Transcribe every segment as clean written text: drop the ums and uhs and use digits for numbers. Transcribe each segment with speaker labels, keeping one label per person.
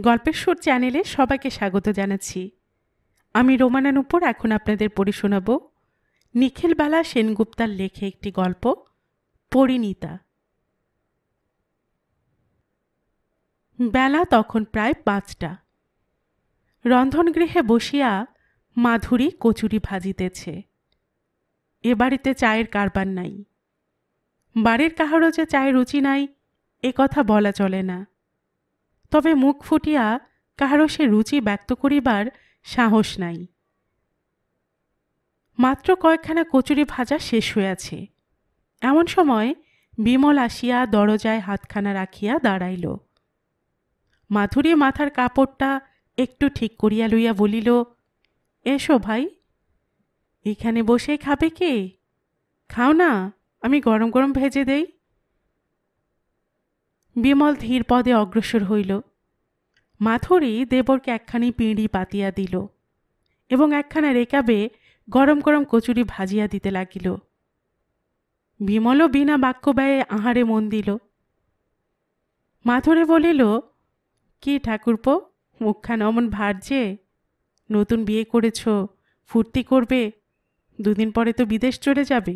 Speaker 1: গল্পের সুর চ্যানেলে সবাইকে স্বাগত জানাচ্ছি। আমি রোমানা নূপুর। এখন আপনাদের পড়ে শোনাব নিখিলবালা সেনগুপ্তার লেখে একটি গল্প, পরিণীতা। বেলা তখন প্রায় 5টা। রন্ধনগৃহে বসিয়া মাধুরী কচুরি ভাজিতেছে। এ বাড়িতে চায়ের কারবার নাই। বাড়ির কাহারও যে চায়ের রুচি নাই এ কথা বলা চলে না, তবে মুখ ফুটিয়া কাহারও সে রুচি ব্যক্ত করিবার সাহস নাই। মাত্র কয়েকখানা কচুরি ভাজা শেষ হইয়াছে, এমন সময় বিমল আসিয়া দরজায় হাতখানা রাখিয়া দাঁড়াইল। মাধুরী মাথার কাপড়টা একটু ঠিক করিয়া লইয়া বলিল, এসো ভাই। এখানে বসে খাবে কে? খাও না, আমি গরম গরম ভেজে দেই। বিমল ধীর পদে অগ্রসর হইল। মাধুরী দেবরকে একখানি পিঁড়ি পাতিয়া দিল এবং একখানা রেকাবে গরম গরম কচুরি ভাজিয়া দিতে লাগিল। বিমলও বিনা বাক্য ব্যয়ে আহারে মন দিল। মাধুরী বলিল, কি ঠাকুরপো, মুখখান অমন ভার যে? নতুন বিয়ে করেছ, ফুর্তি করবে, 2 দিন পরে তো বিদেশ চলে যাবে।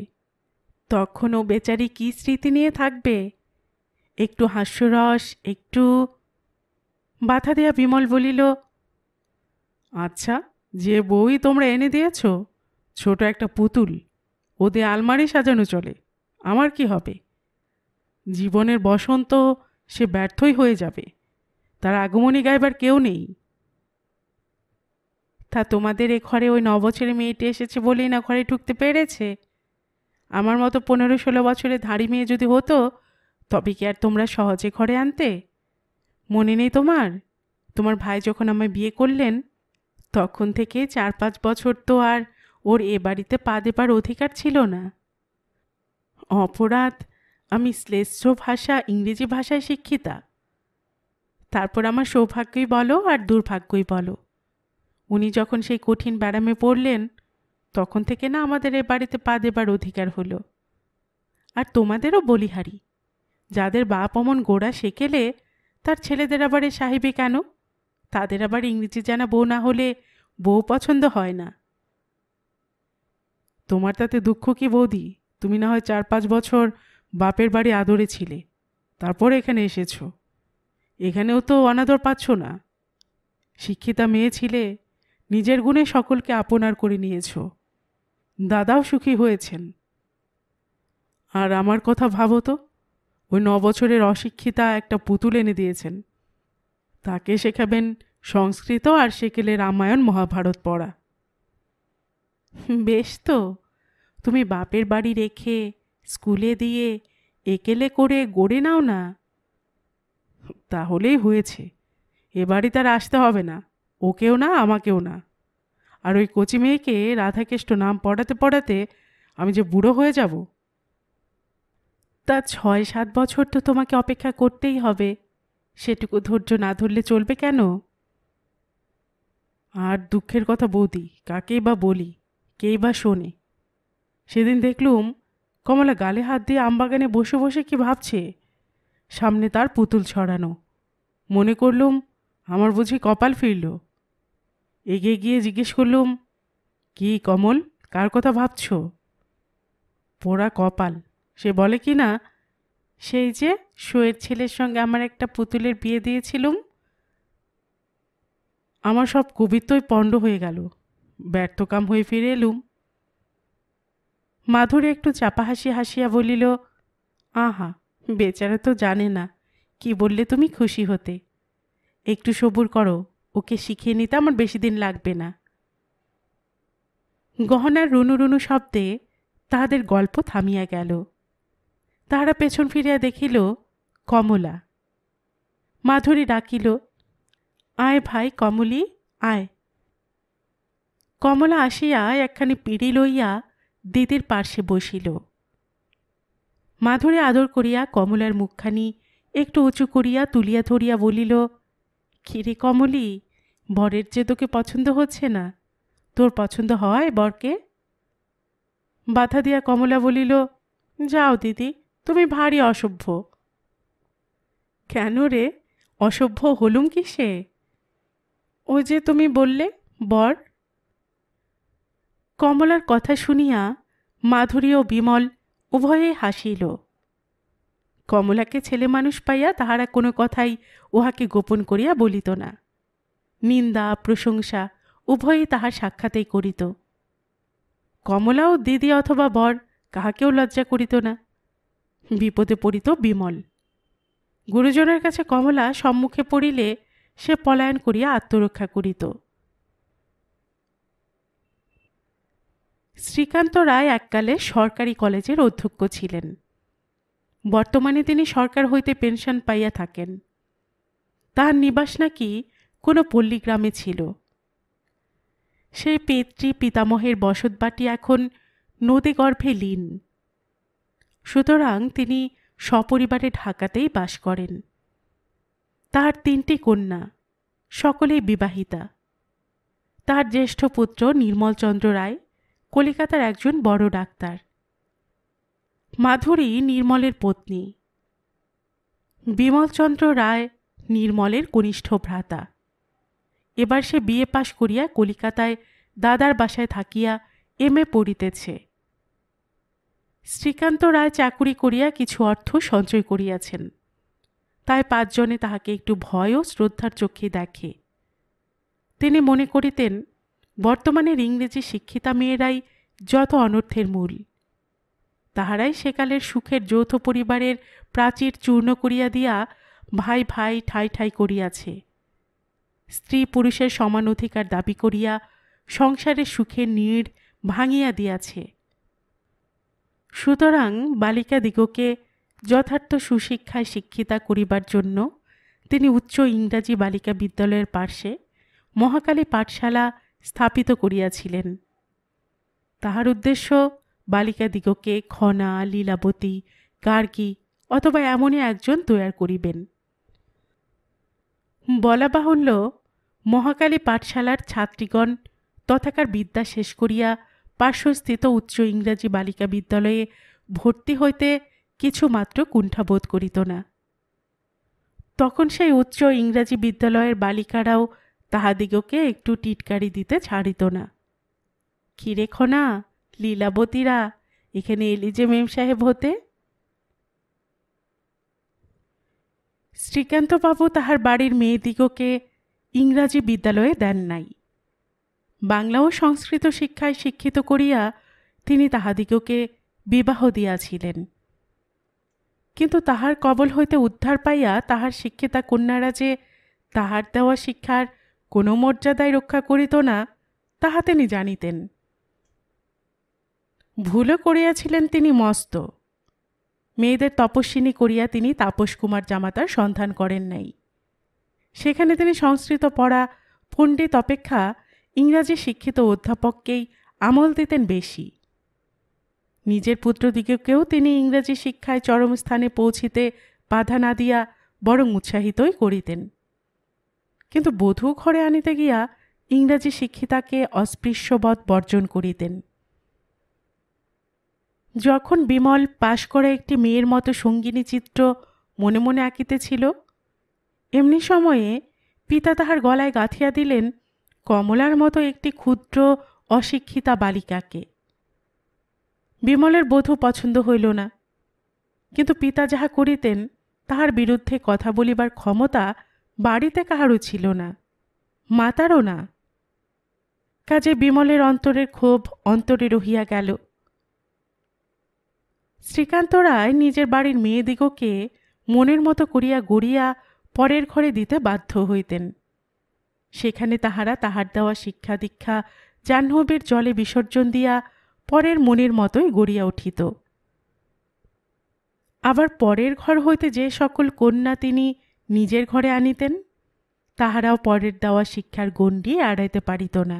Speaker 1: তখনও বেচারি কি স্মৃতি নিয়ে থাকবে? একটু হাস্যরস, একটু। বাধা দেয়া বিমল বলিল, আচ্ছা, যে বই তোমরা এনে দিয়েছ, ছোট একটা পুতুল, ওদের আলমারি সাজানো চলে, আমার কি হবে? জীবনের বসন্ত সে ব্যর্থই হয়ে যাবে, তার আগমনী গাইবার কেউ নেই। তা তোমাদের এ ঘরে ওই 9 বছরের মেয়েটি এসেছে বলেই না ঘরে ঢুকতে পেরেছে। আমার মতো 15-16 বছরের ধাড়ি মেয়ে যদি হতো, তবে কি আর তোমরা সহজে ঘরে আনতে? মনে নেই তোমার, তোমার ভাই যখন আমায় বিয়ে করলেন, তখন থেকে 4-5 বছর তো আর ওর এ বাড়িতে পা দেবার অধিকার ছিল না। অপরাধ, আমি শ্লেষ্ঠ ভাষা ইংরেজি ভাষায় শিক্ষিতা। তারপর আমার সৌভাগ্যই বলো আর দুর্ভাগ্যই বলো, উনি যখন সেই কঠিন ব্যারামে পড়লেন, তখন থেকে না আমাদের এ বাড়িতে পা দেবার অধিকার হলো। আর তোমাদেরও বলিহারি, যাদের বাপ অমন গোড়া সেকেলে, তার ছেলেদের আবার এ সাহেবী কেন? তাদের আবার ইংরেজি জানা বউ না হলে বউ পছন্দ হয় না। তোমার তাতে দুঃখ কি বৌদি? তুমি না হয় 4-5 বছর বাপের বাড়ি আদরে ছিলে, তারপর এখানে এসেছো। এখানেও তো অনাদর পাচ্ছ না। শিক্ষিতা মেয়ে ছিলে, নিজের গুণে সকলকে আপনার করে নিয়েছ। দাদাও সুখী হয়েছেন। আর আমার কথা ভাবো তো, ওই 9 বছরের অশিক্ষিতা একটা পুতুল এনে দিয়েছেন, তাকে শেখাবেন সংস্কৃত আর সেকেলে রামায়ণ মহাভারত পড়া। বেশ তো, তুমি বাপের বাড়ি রেখে স্কুলে দিয়ে একেলে করে গড়ে নাও না। তাহলেই হয়েছে। এবারই তার আসতে হবে না, ওকেও না আমাকেও না। আর ওই কচি মেয়েকে রাধাকৃষ্ণ নাম পড়াতে পড়াতে আমি যে বুড়ো হয়ে যাব। তা 6-7 বছর তো তোমাকে অপেক্ষা করতেই হবে, সেটুকু ধৈর্য না ধরলে চলবে কেন? আর দুঃখের কথা বৌদি, কাকেই বা বলি, কেই বা শোনে। সেদিন দেখলুম কমলা গালে হাত দিয়ে আমবাগানে বসে বসে কি ভাবছে, সামনে তার পুতুল ছড়ানো। মনে করলুম আমার বুঝি কপাল ফিরল। এগিয়ে গিয়ে জিজ্ঞেস করলুম, কি কমল, কার কথা ভাবছ? পোড়া কপাল, সে বলে কি না, সেই যে শোয়ের ছেলের সঙ্গে আমার একটা পুতুলের বিয়ে দিয়েছিলুম। আমার সব কবিত্বই পণ্ড হয়ে গেল, ব্যর্থকাম হয়ে ফিরে এলুম। মাধুরী একটু চাপা হাসি হাসিয়া বলিল, আহা, বেচারা তো জানে না কি বললে তুমি খুশি হতে। একটু সবুর করো, ওকে শিখিয়ে নিতে আমার বেশি দিন লাগবে না। গহনার রুনু রুনু শব্দে তাহাদের গল্প থামিয়া গেল। তাহারা পেছন ফিরিয়া দেখিল কমলা। মাধুরী ডাকিল, আয় ভাই কমলি, আয়। কমলা আসিয়া একখানি পিঁড়ি লইয়া দিদির পার্শ্বে বসিল। মাধুরী আদর করিয়া কমলার মুখখানি একটু উঁচু করিয়া তুলিয়া ধরিয়া বলিল, কিরে কমলি, বরের যে তোকে পছন্দ হচ্ছে না, তোর পছন্দ হয় বরকে? বাধা দিয়া কমলা বলিল, যাও দিদি, তুমি ভারী অসভ্য। কেন রে, অসভ্য হলুম কিসে? ও যে তুমি বললে বর। কমলার কথা শুনিয়া মাধুরী ও বিমল উভয়ে হাসিল। কমলাকে ছেলে মানুষ পাইয়া তাহারা কোনো কথাই উহাকে গোপন করিয়া বলিত না। নিন্দা প্রশংসা উভয়েই তাহার সাক্ষাতেই করিত। কমলাও দিদি অথবা বর কাহাকেও লজ্জা করিত না। বিপদে পড়িত বিমল। গুরুজনের কাছে কমলা সম্মুখে পড়িলে সে পলায়ন করিয়া আত্মরক্ষা করিত। শ্রীকান্ত রায় এককালে সরকারি কলেজের অধ্যক্ষ ছিলেন। বর্তমানে তিনি সরকার হইতে পেনশন পাইয়া থাকেন। তাহার নিবাস নাকি কোনো পল্লীগ্রামে ছিল। সেই পিতৃ পিতামহের বসতবাটি এখন নদীগর্ভে লীন। সুতরাং তিনি সপরিবারে ঢাকাতেই বাস করেন। তাহার 3টি কন্যা, সকলেই বিবাহিতা। তাহার জ্যেষ্ঠ পুত্র নির্মলচন্দ্র রায় কলিকাতার একজন বড় ডাক্তার। মাধুরী নির্মলের পত্নী। বিমলচন্দ্র রায় নির্মলের কনিষ্ঠ ভ্রাতা। এবার সে বিএ পাশ করিয়া কলিকাতায় দাদার বাসায় থাকিয়া MA পড়িতেছে। শ্রীকান্ত রায় চাকুরি করিয়া কিছু অর্থ সঞ্চয় করিয়াছেন। তাই 5 জনে তাহাকে একটু ভয় ও শ্রদ্ধার চোখে দেখে। তিনি মনে করিতেন বর্তমানের ইংরেজি শিক্ষিতা মেয়েরাই যত অনর্থের মূল। তাহারাই সেকালের সুখের যৌথ পরিবারের প্রাচীর চূর্ণ করিয়া দিয়া ভাই ভাই ঠাই ঠাই করিয়াছে। স্ত্রী পুরুষের সমান অধিকার দাবি করিয়া সংসারের সুখের নীড় ভাঙিয়া দিয়াছে। সুতরাং বালিকাদিগকে যথার্থ সুশিক্ষায় শিক্ষিতা করিবার জন্য তিনি উচ্চ ইংরাজি বালিকা বিদ্যালয়ের পার্শ্বে মহাকালী পাঠশালা স্থাপিত করিয়াছিলেন। তাহার উদ্দেশ্য বালিকাদিগকে খনা, লীলাবতী, গার্গী অথবা এমনই একজন তৈয়ার করিবেন। বলা বাহুল্য, মহাকালী পাঠশালার ছাত্রীগণ তথাকার বিদ্যা শেষ করিয়া পার্শ্বস্থিত উচ্চ ইংরাজি বালিকা বিদ্যালয়ে ভর্তি হইতে কিছুমাত্র কুণ্ঠাবোধ করিত না। তখন সেই উচ্চ ইংরাজি বিদ্যালয়ের বালিকারাও তাহাদিগকে একটু টিটকারি দিতে ছাড়িত না। কিরে খনা, লীলাবতীরা, এখানে এলি যে মেম সাহেব হতে? শ্রীকান্তবাবু তাহার বাড়ির মেয়েদিগকে ইংরাজি বিদ্যালয়ে দেন নাই। বাংলা ও সংস্কৃত শিক্ষায় শিক্ষিত করিয়া তিনি তাহাদিগকে বিবাহ দিয়াছিলেন। কিন্তু তাহার কবল হইতে উদ্ধার পাইয়া তাহার শিক্ষিতা কন্যারা যে তাহার দেওয়া শিক্ষার কোনো মর্যাদায় রক্ষা করিত না, তাহা তিনি জানিতেন। ভুলও করিয়াছিলেন তিনি মস্ত। মেয়েদের তপস্বিনী করিয়া তিনি তাপস কুমার জামাতার সন্ধান করেন নাই। সেখানে তিনি সংস্কৃত পড়া পণ্ডিত অপেক্ষা ইংরাজি শিক্ষিত অধ্যাপককেই আমল দিতেন বেশি। নিজের পুত্রদিগকেও তিনি ইংরাজি শিক্ষায় চরম স্থানে পৌঁছিতে বাধা না দিয়া বরং উৎসাহিতই করিতেন। কিন্তু বধূ ঘরে আনিতে গিয়া ইংরাজি শিক্ষিতাকে অস্পৃশ্যবৎ বর্জন করিতেন। যখন বিমল পাশ করা একটি মেয়ের মতো সঙ্গিনী চিত্র মনে মনে আঁকিতেছিল, এমনি সময়ে পিতা তাহার গলায় গাঁথিয়া দিলেন কমলার মতো একটি ক্ষুদ্র অশিক্ষিতা বালিকাকে। বিমলের বধূ পছন্দ হইল না, কিন্তু পিতা যাহা করিতেন তাহার বিরুদ্ধে কথা বলিবার ক্ষমতা বাড়িতে কাহারও ছিল না, মাতারও না। কাজে বিমলের অন্তরের ক্ষোভ অন্তরে রহিয়া গেল। শ্রীকান্ত রায় নিজের বাড়ির মেয়েদিগকে মনের মতো করিয়া গড়িয়া পরের ঘরে দিতে বাধ্য হইতেন। সেখানে তাহারা তাহার দেওয়া শিক্ষা দীক্ষা জাহ্নবীর জলে বিসর্জন দিয়া পরের মনের মতোই গড়িয়া উঠিত। আবার পরের ঘর হইতে যে সকল কন্যা তিনি নিজের ঘরে আনিতেন, তাহারাও পরের দেওয়া শিক্ষার গণ্ডি এড়াইতে পারিত না।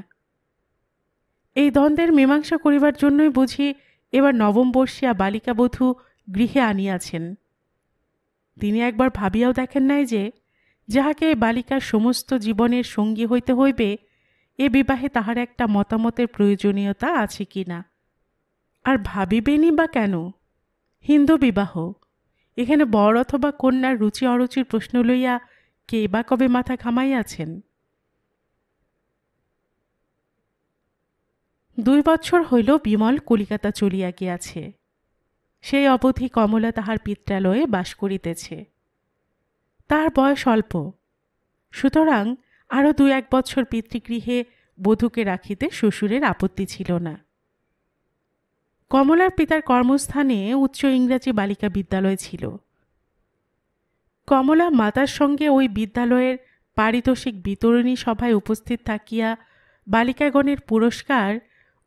Speaker 1: এই দ্বন্দ্বের মীমাংসা করিবার জন্যই বুঝি এবার নবমবর্ষীয়া বালিকাবধূ গৃহে আনিয়াছেন। তিনি একবার ভাবিয়াও দেখেন নাই যে যাহাকে বালিকার সমস্ত জীবনের সঙ্গী হইতে হইবে, এ বিবাহে তাহার একটা মতামতের প্রয়োজনীয়তা আছে কিনা। আর ভাবিবেনই বা কেন? হিন্দু বিবাহ, এখানে বর অথবা কন্যার রুচি অরুচির প্রশ্ন লইয়া কে বা কবে মাথা ঘামাইয়াছেন? 2 বৎসর হইল বিমল কলিকাতা চলিয়া গিয়াছে। সেই অবধি কমলা তাহার পিত্রালয়ে বাস করিতেছে। তাহার বয়স অল্প, সুতরাং আরও 2-1 বৎসর পিতৃগৃহে বধূকে রাখিতে শ্বশুরের আপত্তি ছিল না। কমলার পিতার কর্মস্থানে উচ্চ ইংরাজি বালিকা বিদ্যালয় ছিল। কমলা মাতার সঙ্গে ওই বিদ্যালয়ের পারিতোষিক বিতরণী সভায় উপস্থিত থাকিয়া বালিকাগণের পুরস্কার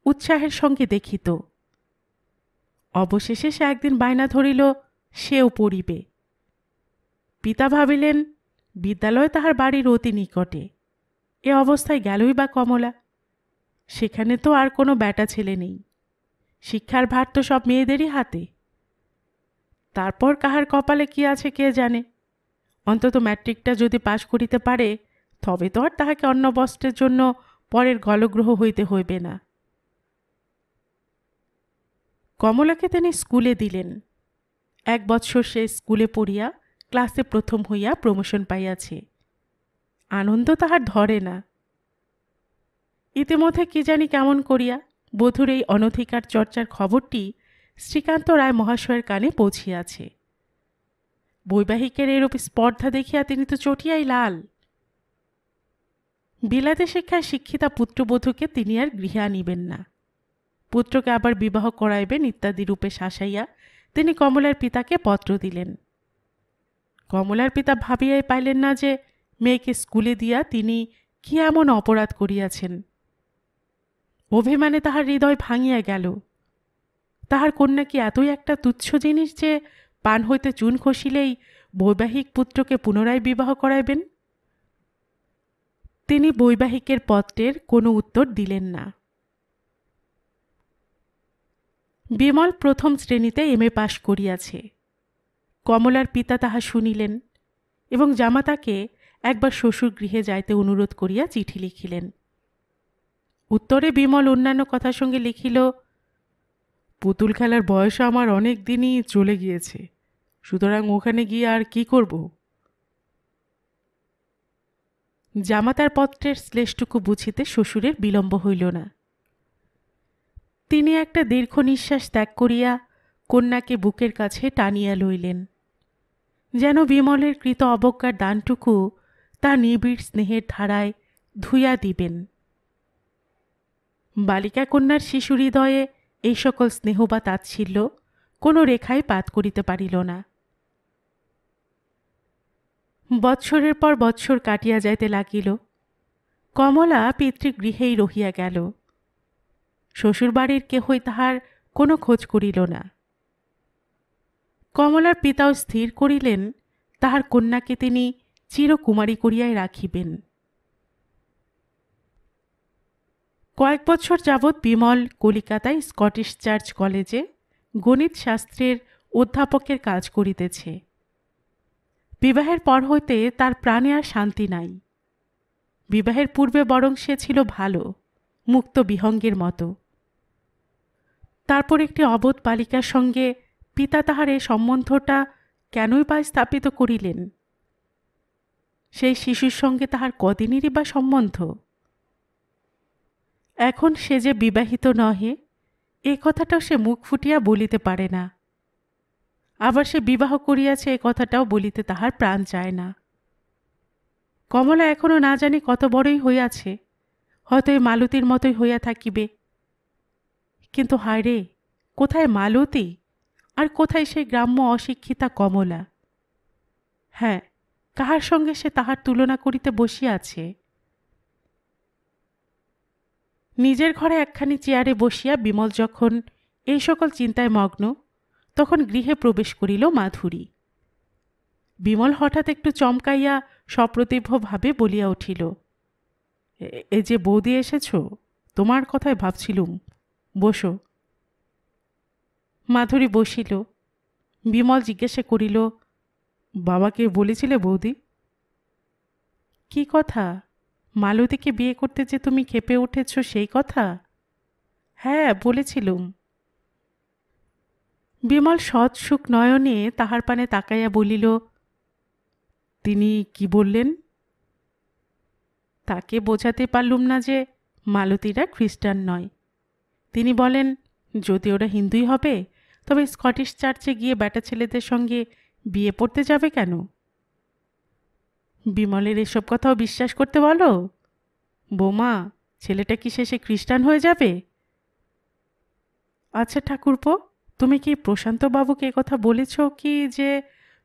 Speaker 1: উৎসাহের সঙ্গে দেখিত। অবশেষে সে একদিন বায়না ধরিল সেও পড়িবে। পিতা ভাবিলেন বিদ্যালয় তাহার বাড়ির অতি নিকটে, এ অবস্থায় গেলই বা কমলা? সেখানে তো আর কোনো ব্যাটা ছেলে নেই, শিক্ষার ভার তো সব মেয়েদেরই হাতে। তারপর কাহার কপালে কি আছে কে জানে, অন্তত ম্যাট্রিকটা যদি পাশ করিতে পারে তবে তো আর তাহাকে অন্ন বস্ত্রের জন্য পরের গলগ্রহ হইতে হইবে না। কমলাকে তিনি স্কুলে দিলেন। 1 বৎসর সে স্কুলে পড়িয়া ক্লাসে প্রথম হইয়া প্রমোশন পাইয়াছে। আনন্দ তাহার ধরে না। ইতিমধ্যে কি জানি কেমন করিয়া বধূর এই অনধিকার চর্চার খবরটি শ্রীকান্ত রায় মহাশয়ের কানে পৌঁছিয়াছে। বৈবাহিকের এরূপ স্পর্ধা দেখিয়া তিনি তো চটিয়াই লাল। বিলাতে শিক্ষায় শিক্ষিতা পুত্রবধূকে তিনি আর গৃহে আনিবেন না, পুত্রকে আবার বিবাহ করাইবেন ইত্যাদি রূপে শাসাইয়া তিনি কমলার পিতাকে পত্র দিলেন। কমলার পিতা ভাবিয়াই পাইলেন না যে মেয়েকে স্কুলে দিয়া তিনি কি এমন অপরাধ করিয়াছেন। অভিমানে তাহার হৃদয় ভাঙিয়া গেল। তাহার কন্যা কি এতই একটা তুচ্ছ জিনিস যে পান হইতে চুন খসিলেই বৈবাহিক পুত্রকে পুনরায় বিবাহ করাইবেন? তিনি বৈবাহিকের পত্রের কোনো উত্তর দিলেন না। বিমল প্রথম শ্রেণীতে এমএ পাশ করিয়াছে। কমলার পিতা তাহা শুনিলেন এবং জামাতাকে একবার শ্বশুর গৃহে যাইতে অনুরোধ করিয়া চিঠি লিখিলেন। উত্তরে বিমল অন্যান্য কথার সঙ্গে লিখিল, পুতুল খেলার বয়স আমার অনেক দিনই চলে গিয়েছে, সুতরাং ওখানে গিয়ে আর কি করব? জামাতার পত্রের শ্লেষটুকু বুঝিতে শ্বশুরের বিলম্ব হইল না। তিনি একটা দীর্ঘ নিঃশ্বাস ত্যাগ করিয়া কন্যাকে বুকের কাছে টানিয়া লইলেন, যেন বিমলের কৃত অবজ্ঞার দানটুকু তার নিবিড় স্নেহের ধারায় ধুইয়া দিবেন। বালিকা কন্যার শিশু হৃদয়ে এই সকল স্নেহ বা তাচ্ছিল্য কোনো রেখায় পাত করিতে পারিল না। বৎসরের পর বৎসর কাটিয়া যাইতে লাগিল। কমলা পিতৃগৃহেই রহিয়া গেল। শ্বশুরবাড়ির কেহই তাহার কোনো খোঁজ করিল না। কমলার পিতাও স্থির করিলেন তাহার কন্যাকে তিনি চিরকুমারী করিয়াই রাখিবেন। কয়েক বছর যাবৎ বিমল কলিকাতায় স্কটিশ চার্চ কলেজে গণিত শাস্ত্রের অধ্যাপকের কাজ করিতেছে। বিবাহের পর হইতে তার প্রাণে আর শান্তি নাই। বিবাহের পূর্বে বরং সে ছিল ভালো, মুক্ত বিহঙ্গের মতো। তারপর একটি অবোধ বালিকার সঙ্গে পিতা তাহার এই সম্বন্ধটা কেনই বা স্থাপিত করিলেন? সেই শিশুর সঙ্গে তাহার কদিনেরই বা সম্বন্ধ? এখন সে যে বিবাহিত নহে, এ কথাটাও সে মুখ ফুটিয়া বলিতে পারে না। আবার সে বিবাহ করিয়াছে এ কথাটাও বলিতে তাহার প্রাণ চায় না। কমলা এখনো না জানি কত বড়ই হইয়াছে, হয়তো এই মালতীর মতোই হইয়া থাকিবে। কিন্তু হায় রে, কোথায় মালতী আর কোথায় সেই গ্রাম্য অশিক্ষিতা কমলা? হ্যাঁ, কাহার সঙ্গে সে তাহার তুলনা করিতে বসিয়াছে? নিজের ঘরে একখানি চেয়ারে বসিয়া বিমল যখন এই সকল চিন্তায় মগ্ন, তখন গৃহে প্রবেশ করিল মাধুরী। বিমল হঠাৎ একটু চমকাইয়া সপ্রতিভভাবে বলিয়া উঠিল, এ যে বৌদি এসেছ, তোমার কথায় ভাবছিলুম, বসো। মাধুরী বসিল। বিমল জিজ্ঞাসা করিল, বাবাকে বলেছিলে বৌদি? কি কথা? মালতীকে বিয়ে করতে যে তুমি ক্ষেপে উঠেছ সেই কথা? হ্যাঁ, বলেছিলুম। বিমল সৎ সুখ নয়নে তাহার পানে তাকাইয়া বলিল, তিনি কি বললেন? তাকে বোঝাতে পারলুম না যে মালতীরা খ্রিস্টান নয়। তিনি বলেন, যদি ওরা হিন্দুই হবে তবে স্কটিশ চার্চে গিয়ে বেটা ছেলেদের সঙ্গে বিয়ে পড়তে যাবে কেন? বিমলের এসব কথাও বিশ্বাস করতে বলো? বৌমা, ছেলেটা কি শেষে খ্রিস্টান হয়ে যাবে? আচ্ছা ঠাকুরপো, তুমি কি প্রশান্তবাবুকে কথা বলেছ কি যে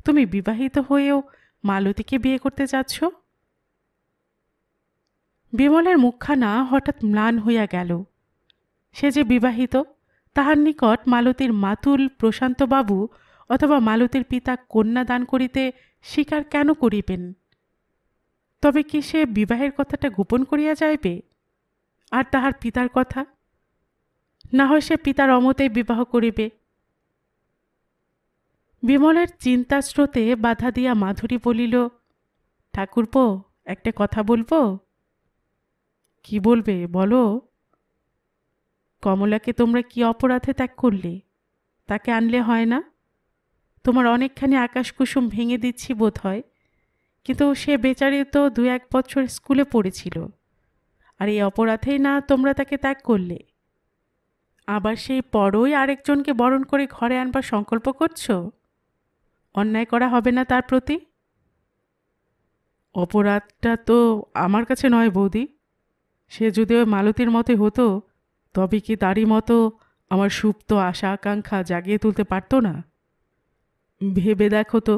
Speaker 1: তুমি বিবাহিত হয়েও মালতীকে বিয়ে করতে যাচ্ছ? বিমলের মুখখানা হঠাৎ ম্লান হইয়া গেল। সে যে বিবাহিত, তাহার নিকট মালতীর মাতুল প্রশান্তবাবু অথবা মালতীর পিতা কন্যা দান করিতে স্বীকার কেন করিবেন? তবে কি সে বিবাহের কথাটা গোপন করিয়া যাইবে? আর তাহার পিতার কথা? না হয় সে পিতার অমতেই বিবাহ করিবে। বিমলের চিন্তাস্রোতে বাধা দিয়া মাধুরী বলিল, ঠাকুরপো, একটা কথা বলবো? কি বলবে বলো? কমলাকে তোমরা কি অপরাধে ত্যাগ করলে? তাকে আনলে হয় না? তোমার অনেকখানি আকাশকুসুম ভেঙে দিচ্ছি বোধ হয়, কিন্তু সে বেচারি তো 2-1 বছর স্কুলে পড়েছিল, আর এই অপরাধেই না তোমরা তাকে ত্যাগ করলে। আবার সেই পরই আরেকজনকে বরণ করে ঘরে আনবার সংকল্প করছো। অন্যায় করা হবে না তার প্রতি? অপরাধটা তো আমার কাছে নয় বৌদি। সে যদি ওই মালতীর মতে হতো, তবে কি তারই মতো আমার সুপ্ত আশা আকাঙ্ক্ষা জাগিয়ে তুলতে পারত না? ভেবে দেখো তো,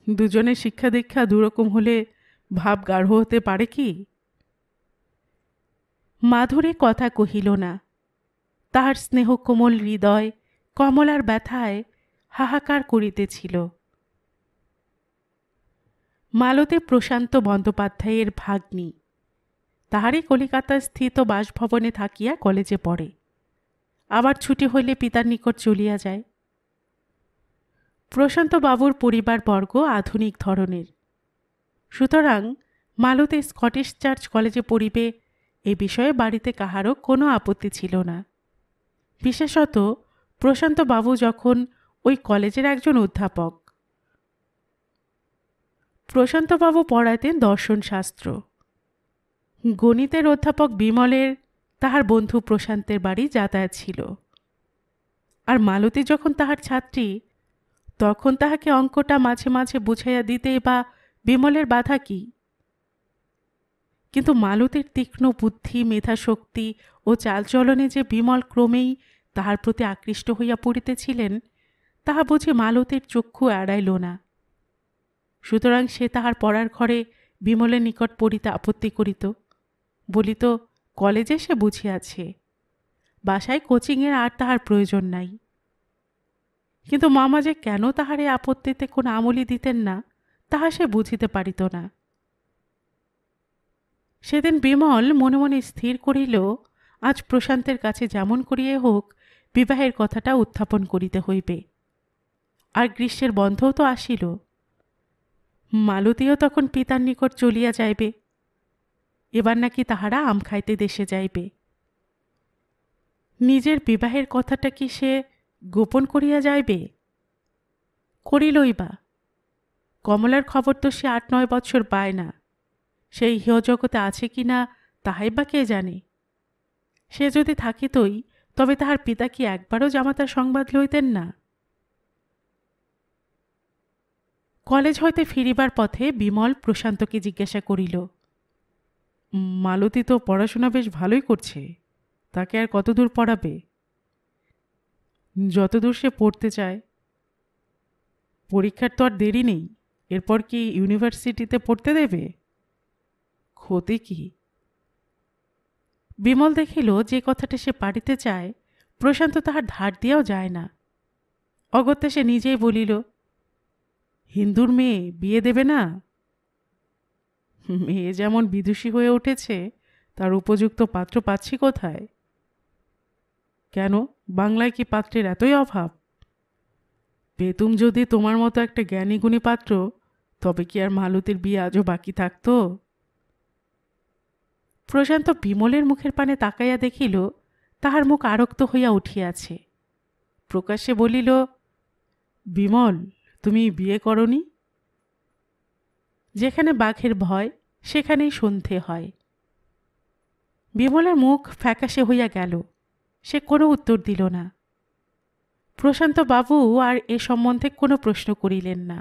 Speaker 1: দুজনের শিক্ষা দীক্ষা দুরকম হলে ভাব গাঢ় হতে পারে কি? মাধুরী কথা কহিল না। তাহার স্নেহ কোমল হৃদয় কমলার ব্যথায় হাহাকার করিতেছিল। মালতী প্রশান্ত বন্দ্যোপাধ্যায়ের ভাগ্নী, তাহারই কলিকাতা স্থিত বাসভবনে থাকিয়া কলেজে পড়ে, আবার ছুটি হইলে পিতার নিকট চলিয়া যায়। প্রশান্তবাবুর পরিবারবর্গ আধুনিক ধরনের, সুতরাং মালতী স্কটিশ চার্চ কলেজে পড়িবে এ বিষয়ে বাড়িতে কাহারও কোনো আপত্তি ছিল না। বিশেষত প্রশান্তবাবু যখন ওই কলেজের একজন অধ্যাপক। প্রশান্তবাবু পড়াতেন দর্শনশাস্ত্র। গণিতের অধ্যাপক বিমলের তাহার বন্ধু প্রশান্তের বাড়ি যাতায়াত ছিল, আর মালতী যখন তাহার ছাত্রী, তখন তাহাকে অঙ্কটা মাঝে মাঝে বুঝাইয়া দিতেই বা বিমলের বাধা কি? কিন্তু মালতীর তীক্ষ্ণ বুদ্ধি, মেধাশক্তি ও চালচলনে যে বিমল ক্রমেই তাহার প্রতি আকৃষ্ট হইয়া পড়িতেছিলেন, তাহা বুঝি মালতীর চক্ষু এড়াইল না। সুতরাং সে তাহার পড়ার ঘরে বিমলের নিকট পড়িতে আপত্তি করিত, বলিত, কলেজে সে বুঝিয়াছে, বাসায় কোচিংয়ের আর তাহার প্রয়োজন নাই। কিন্তু মামা যে কেন তাহার এই আপত্তিতে কোন আমলই দিতেন না, তাহা সে বুঝিতে পারিত না। সেদিন বিমল মনে মনে স্থির করিল, আজ প্রশান্তের কাছে যেমন করিয়ে হোক বিবাহের কথাটা উত্থাপন করিতে হইবে। আর গ্রীষ্মের বন্ধও তো আসিল। মালতীও তখন পিতার নিকট চলিয়া যাইবে। এবার নাকি তাহারা আম খাইতে দেশে যাইবে। নিজের বিবাহের কথাটা কি সে গোপন করিয়া যাইবে? করিলই বা। কমলার খবর তো সে 8-9 বৎসর পায় না। সেই ইহজগতে আছে কি না তাহাই বা কে জানে। সে যদি থাকিতই, তবে তাহার পিতা কি একবারও জামাতার সংবাদ লইতেন না? কলেজ হইতে ফিরিবার পথে বিমল প্রশান্তকে জিজ্ঞাসা করিল, মালতী তো পড়াশোনা বেশ ভালোই করছে, তাকে আর কতদূর পড়াবে? যতদূর সে পড়তে চায়। পরীক্ষার তো আর দেরি নেই, এরপর কি ইউনিভার্সিটিতে পড়তে দেবে? ক্ষতি কি? বিমল দেখিল যে কথাটা সে পারিতে চায় প্রশান্ত তাহার ধার দিয়াও যায় না। অগত্যা সে নিজেই বলিল, হিন্দুর মেয়ে বিয়ে দেবে না? মেয়ে যেমন বিদুষী হয়ে উঠেছে, তার উপযুক্ত পাত্র পাচ্ছি কোথায়? কেন, বাংলায় কি পাত্রের এতই অভাব? পেতুম যদি তোমার মতো একটা জ্ঞানীগুণী পাত্র, তবে কি আর মালতীর বিয়ে আজও বাকি থাকত? প্রশান্ত বিমলের মুখের পানে তাকাইয়া দেখিল তাহার মুখ আরক্ত হইয়া উঠিয়াছে। প্রকাশ্যে বলিল, বিমল, তুমি বিয়ে করনি? যেখানে বাঘের ভয় সেখানেই সন্ধে হয়। বিমলের মুখ ফ্যাকাশে হইয়া গেল। সে কোনো উত্তর দিল না। প্রশান্তবাবু আর এ সম্বন্ধে কোনো প্রশ্ন করিলেন না।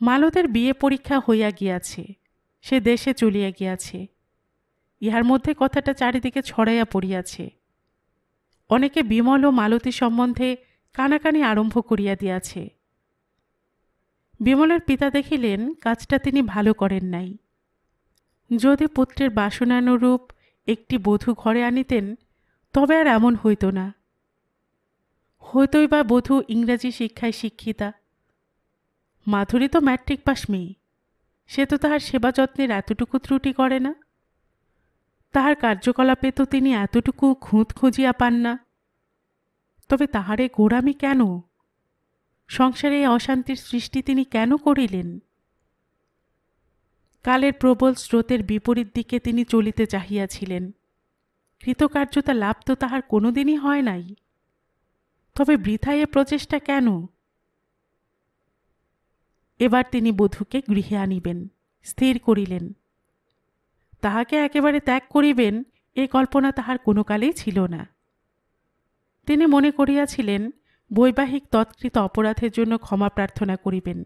Speaker 1: মালতের বিয়ে পরীক্ষা হইয়া গিয়াছে, সে দেশে চলিয়া গিয়াছে। ইহার মধ্যে কথাটা চারিদিকে ছড়াইয়া পড়িয়াছে। অনেকে বিমল ও মালতী সম্বন্ধে কানাকানি আরম্ভ করিয়া দিয়াছে। বিমলের পিতা দেখিলেন কাজটা তিনি ভালো করেন নাই। যদি পুত্রের বাসনানুরূপ একটি বধূ ঘরে আনিতেন তবে আর এমন হইত না। হইতই বা বধূ ইংরাজি শিক্ষায় শিক্ষিতা। মাধুরী তো ম্যাট্রিক পাস মেয়ে, সে তো তাহার সেবা যত্নের এতটুকু ত্রুটি করে না। তাহার কার্যকলাপে তো তিনি এতটুকু খুঁত খুঁজিয়া পান না। তবে তাহারে গোড়ামি কেন? সংসারে অশান্তির সৃষ্টি তিনি কেন করিলেন? কালের প্রবল স্রোতের বিপরীত দিকে তিনি চলিতে চাহিয়াছিলেন। কৃতকার্যতা লাভ তো তাহার কোনোদিনই হয় নাই। তবে বৃথায় এ প্রচেষ্টা কেন? এবার তিনি বধূকে গৃহে আনিবেন স্থির করিলেন। তাহাকে একেবারে ত্যাগ করিবেন এ কল্পনা তাহার কোনো কালেই ছিল না। তিনি মনে করিয়াছিলেন বৈবাহিক তৎকৃত অপরাধের জন্য ক্ষমা প্রার্থনা করিবেন।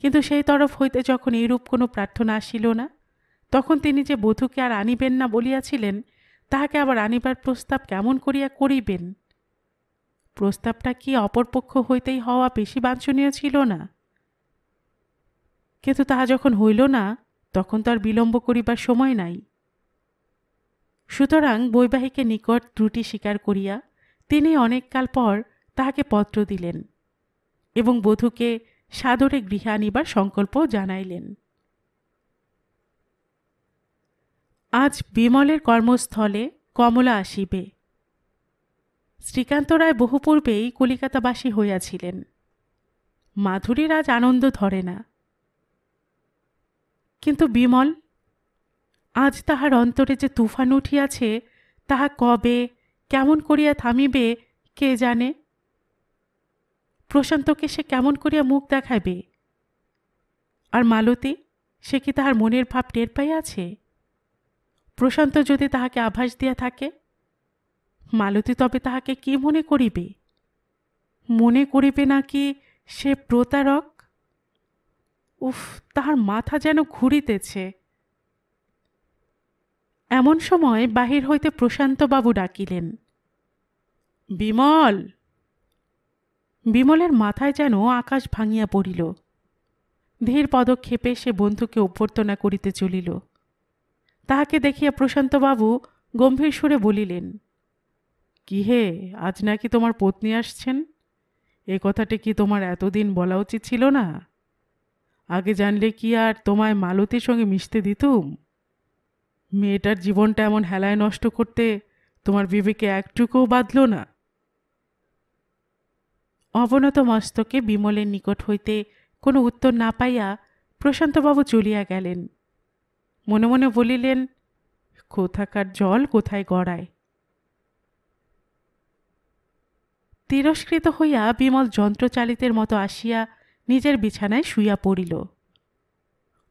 Speaker 1: কিন্তু সেই তরফ হইতে যখন এইরূপ কোনো প্রার্থনা আসিল না, তখন তিনি যে বধূকে আর আনিবেন না বলিয়াছিলেন, তাহাকে আবার আনিবার প্রস্তাব কেমন করিয়া করিবেন? প্রস্তাবটা কি অপরপক্ষ হইতেই হওয়া বেশি বাঞ্ছনীয় ছিল না? কিন্তু তাহা যখন হইল না, তখন তো আর বিলম্ব করিবার সময় নাই। সুতরাং বৈবাহিকের নিকট ত্রুটি স্বীকার করিয়া তিনি অনেককাল পর তাহাকে পত্র দিলেন এবং বধূকে সাদরে গৃহে আনিবার সংকল্প জানাইলেন। আজ বিমলের কর্মস্থলে কমলা আসিবে। শ্রীকান্ত রায় বহু পূর্বেই কলিকাতাবাসী হইয়াছিলেন। মাধুরীর আজ আনন্দ ধরে না। কিন্তু বিমল, আজ তাহার অন্তরে যে তুফান উঠিয়াছে, তাহা কবে কেমন করিয়া থামিবে কে জানে? প্রশান্তকে সে কেমন করিয়া মুখ দেখাইবে? আর মালতী, সে কি তাহার মনের ভাব টের পাইয়াছে? প্রশান্ত যদি তাহাকে আভাস দিয়া থাকে, মালতী তবে তাহাকে কি মনে করিবে? মনে করিবে নাকি সে প্রতারক? উফ, তাহার মাথা যেন ঘুরিতেছে। এমন সময় বাহির হইতে প্রশান্তবাবু ডাকিলেন, বিমল! বিমলের মাথায় যেন আকাশ ভাঙিয়া পড়িল। ধীর পদক্ষেপে সে বন্ধুকে অভ্যর্থনা করিতে চলিল। তাহাকে দেখিয়া প্রশান্তবাবু গম্ভীর সুরে বলিলেন, কি হে, আজ নাকি তোমার পত্নী আসছেন? এ কথাটা কি তোমার এতদিন বলা উচিত ছিল না? আগে জানলে কি আর তোমায় মালতীর সঙ্গে মিশতে দিতুম? মেয়েটার জীবনটা এমন হেলায় নষ্ট করতে তোমার বিবেকে একটুকুও বাঁধল না? অবনত মস্তকে বিমলের নিকট হইতে কোনো উত্তর না পাইয়া প্রশান্তবাবু চলিয়া গেলেন। মনে মনে বলিলেন, কোথাকার জল কোথায় গড়ায়। তিরস্কৃত হইয়া বিমল যন্ত্রচালিতের মতো আসিয়া নিজের বিছানায় শুইয়া পড়িল।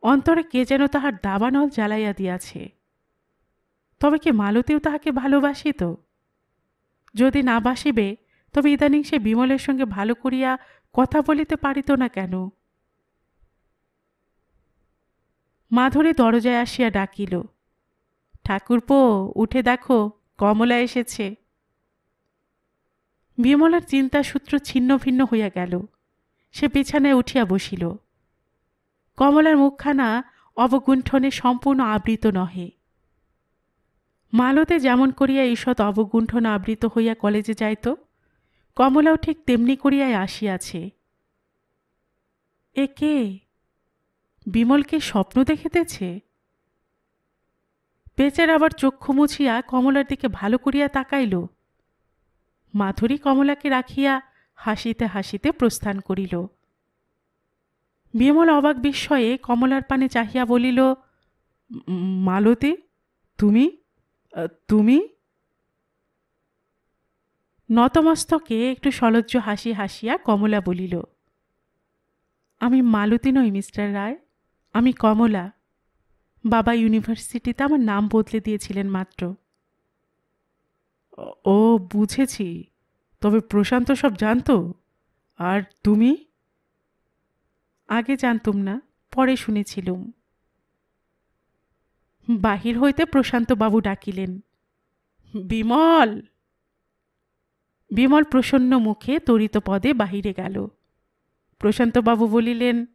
Speaker 1: অন্তরে কে যেন তাহার দাবানল জ্বালাইয়া দিয়াছে। তবে কি মালতীও তাহাকে ভালোবাসিত? যদি না বাসিবে তবে ইদানিং সে বিমলের সঙ্গে ভালো করিয়া কথা বলিতে পারিত না কেন? মাধুরী দরজায় আসিয়া ডাকিল, ঠাকুরপো, উঠে দেখো, কমলা এসেছে। বিমলার চিন্তাসূত্র ছিন্ন ভিন্ন হইয়া গেল। সে বিছানায় উঠিয়া বসিল। কমলার মুখখানা অবগুণ্ঠনে সম্পূর্ণ আবৃত নহে। মালতে যেমন করিয়া ঈষৎ অবগুণ্ঠন আবৃত হইয়া কলেজে যাইত, কমলাও ঠিক তেমনি করিয়াই আসিয়াছে। এ কে? বিমলকে স্বপ্ন দেখিতেছে? বেচার আবার চক্ষু মুছিয়া কমলার দিকে ভালো করিয়া তাকাইল। মাধুরী কমলাকে রাখিয়া হাসিতে হাসিতে প্রস্থান করিল। বিমল অবাক বিস্ময়ে কমলার পানে চাহিয়া বলিল, মালতী, তুমি? তুমি? নতমস্তকে একটু সলজ্জ হাসি হাসিয়া কমলা বলিল, আমি মালতী নই মিস্টার রায়, আমি কমলা। বাবা ইউনিভার্সিটিতে আমার নাম বদলে দিয়েছিলেন মাত্র। ও, বুঝেছি। তবে প্রশান্ত সব জানতো? আর তুমি? আগে জানতুম না, পরে শুনেছিলুম। বাহির হইতে প্রশান্তবাবু ডাকিলেন, বিমল। বিমল প্রসন্ন মুখে তরিত পদে বাহিরে গেল। প্রশান্তবাবু বলিলেন,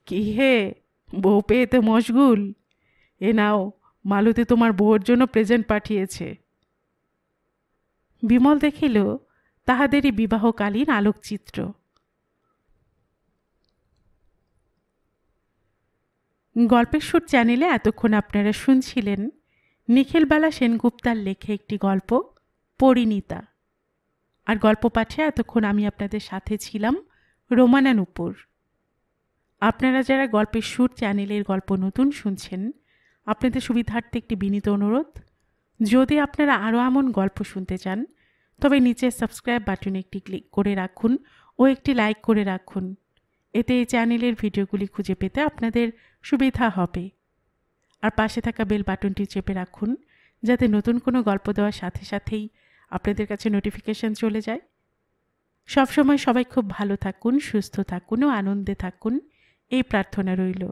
Speaker 1: কি হে, বউ পেয়ে তো মশগুল। এ নাও, মালতী তোমার বউয়ের জন্য প্রেজেন্ট পাঠিয়েছে। বিমল দেখিল তাহাদেরই বিবাহকালীন আলোকচিত্র। গল্পের সুর চ্যানেলে এতক্ষণ আপনারা শুনছিলেন নিখিলবালা সেনগুপ্তার লেখে একটি গল্প, পরিণীতা। আর গল্প পাঠে এতক্ষণ আমি আপনাদের সাথে ছিলাম রোমানা নূপুর। আপনারা যারা গল্পের সুর চ্যানেলের গল্প নতুন শুনছেন, আপনাদের সুবিধার্থে একটি বিনীত অনুরোধ, যদি আপনারা আরও এমন গল্প শুনতে চান তবে নিচে সাবস্ক্রাইব বাটনে একটি ক্লিক করে রাখুন ও একটি লাইক করে রাখুন। এতে এই চ্যানেলের ভিডিওগুলি খুঁজে পেতে আপনাদের সুবিধা হবে। আর পাশে থাকা বেল বাটনটি চেপে রাখুন, যাতে নতুন কোনো গল্প দেওয়ার সাথে সাথেই আপনাদের কাছে নোটিফিকেশন চলে যায়। সবসময় সবাই খুব ভালো থাকুন, সুস্থ থাকুন ও আনন্দে থাকুন, এই প্রার্থনা রইল।